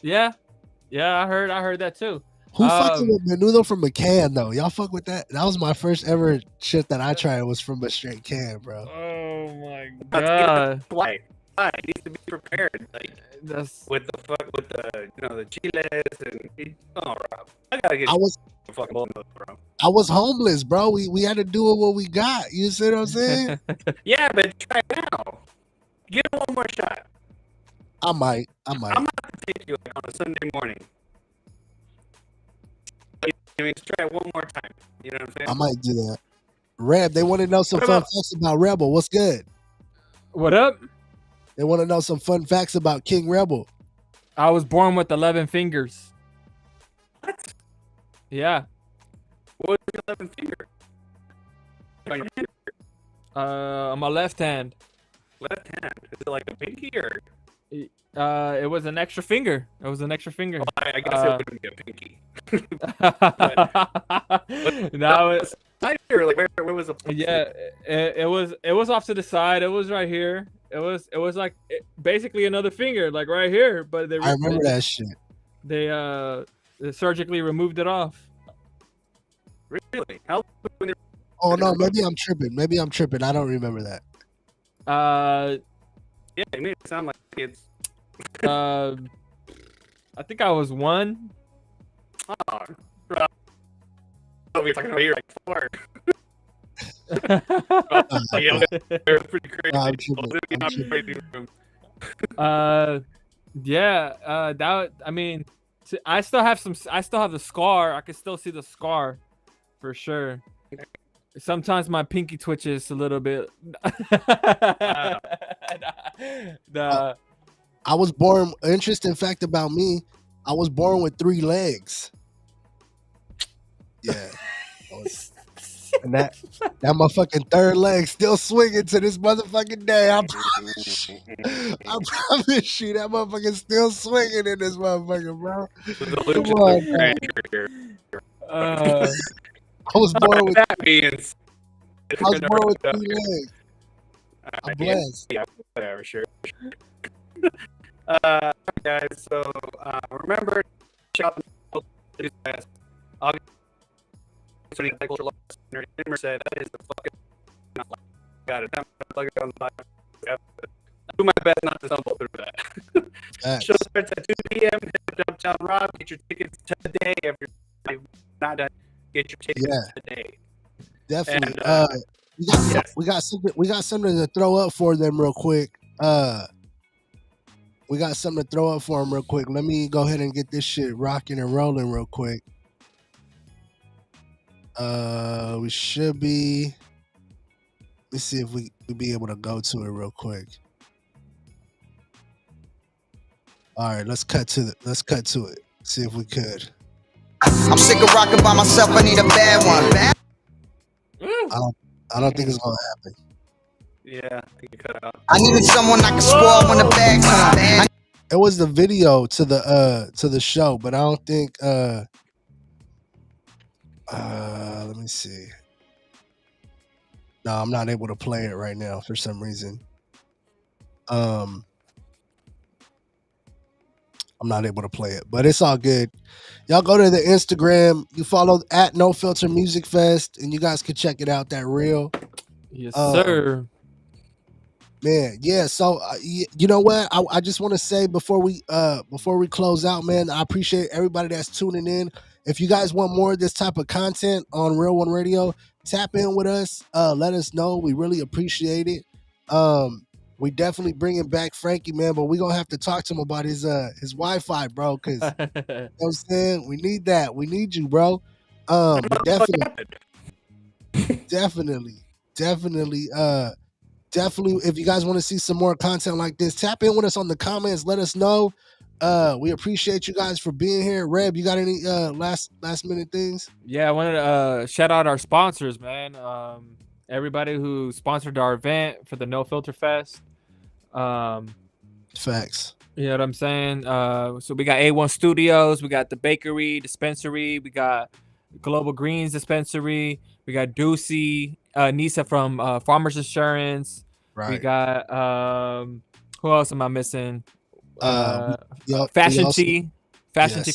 Yeah, I heard that too. Who fucking with menudo from a can though? Y'all fuck with that? That was my first ever shit that I tried was from a straight can, bro. Oh my god. Why? It needs to be prepared. Like That's with the chiles and Rob. I gotta get fucking bro. I was homeless, bro. We had to do it what we got. You see what I'm saying? Yeah, but try it now. Give it one more shot. I might. I'm not gonna take you on a Sunday morning. I mean, try it one more time. You know what I'm saying? I might do that. Reb, they want to know some fun facts about Rebel. What's good? What up? They want to know some fun facts about King Rebel. I was born with 11 fingers. What? Yeah. What was your 11th finger? On your hand? On my left hand. Left hand. Is it like a pinky or? It was an extra finger. I guess it wouldn't be a pinky. No, it, like where was the? yeah, it was off to the side. It was right here. It was like basically another finger, like right here. But I remember that shit. They surgically removed it off. Really? How? Oh no, maybe I'm tripping. I don't remember that. Yeah, it made it sound like it's. I think I was 1. Oh, bro. We're talking about here like 4. Yeah, they're pretty crazy. I'm tripping. That I mean, I still have the scar. I can still see the scar, for sure. Sometimes my pinky twitches a little bit. I was born. Interesting fact about me: I was born with 3 legs. Yeah, and that motherfucking third leg still swinging to this motherfucking day. I promise you, that motherfucking still swinging in this motherfucker, bro. Come on, man. I was born with. I was born with 3 legs. I'm blessed. Yeah, whatever, sure. Guys, so remember, check out August 20th, said that is the fucking. Got it. I'm gonna plug it on the podcast. Do my best not to stumble through that. Show starts at 2 p.m. Hit DubtownRob. Get your tickets today. If you're not done, get your tickets today. Definitely. And, we got something to throw up for them real quick. We got something to throw up for them real quick. Let me go ahead and get this shit rocking and rolling real quick. We should be. Let's see if we be able to go to it real quick. All right, let's cut to it. See if we could. I'm sick of rocking by myself. I need a bad one. I don't think it's gonna happen. Yeah, I think you cut out. I needed someone I could spoil when the bag time. It was the video to the show, but I don't think let me see. No, I'm not able to play it right now for some reason. I'm not able to play it, but it's all good. Y'all go to the Instagram. You follow at No Filter Music Fest, and you guys can check it out. That reel. Yes, sir. Man, yeah. So you know what? I just want to say before we close out, man, I appreciate everybody that's tuning in. If you guys want more of this type of content on Real One Radio, tap in with us. Let us know. We really appreciate it. We definitely bringing back Frankie, man, but we gonna have to talk to him about his Wi-Fi, bro. Because you know what I'm saying, we need that. We need you, bro. But definitely. If you guys want to see some more content like this, tap in with us on the comments. Let us know. We appreciate you guys for being here. Reb, you got any last minute things? Yeah, I wanted to shout out our sponsors, man. Everybody who sponsored our event for the No Filter Fest. Facts. You know what I'm saying? So we got A1 Studios, we got the Bakery Dispensary, we got Global Greens Dispensary, we got Ducey, Nisa from Farmers Insurance. Right. We got who else am I missing? Fashion Tea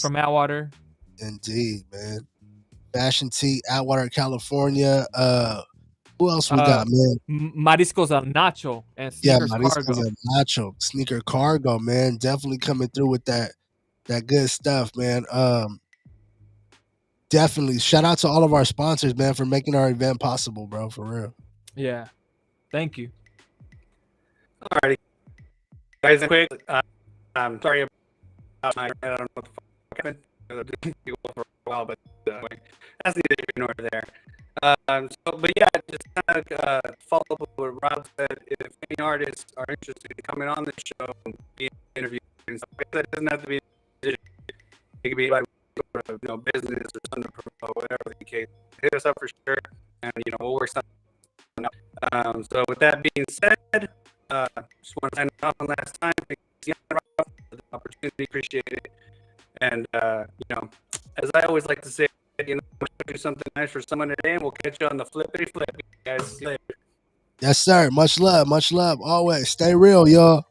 from Atwater. Indeed, man. Fashion Tea, Atwater, California. Who else we got, man? Mariscos al Nacho and Sneakers Cargo. Nacho, Sneaker Cargo, man. Definitely coming through with that good stuff, man. Definitely. Shout out to all of our sponsors, man, for making our event possible, bro. For real. Yeah. Thank you. Alrighty. Guys, quick. I'm sorry about my, I don't know what the fuck happened. It didn't go for a while, but that's neither here nor there. But yeah, just kind of follow up with what Rob said. If any artists are interested in coming on the show and being interviewed and stuff like that, it doesn't have to be. It could be like business or something, or whatever the case. Hit us up for sure, and we'll work something out. So with that being said, just want to sign off one last time. Thanks again, Rob, for the opportunity. Appreciate it. And as I always like to say, do something nice for someone today, and we'll catch you on the flippity flip, guys. See you later. Yes, sir. Much love. Always stay real, y'all.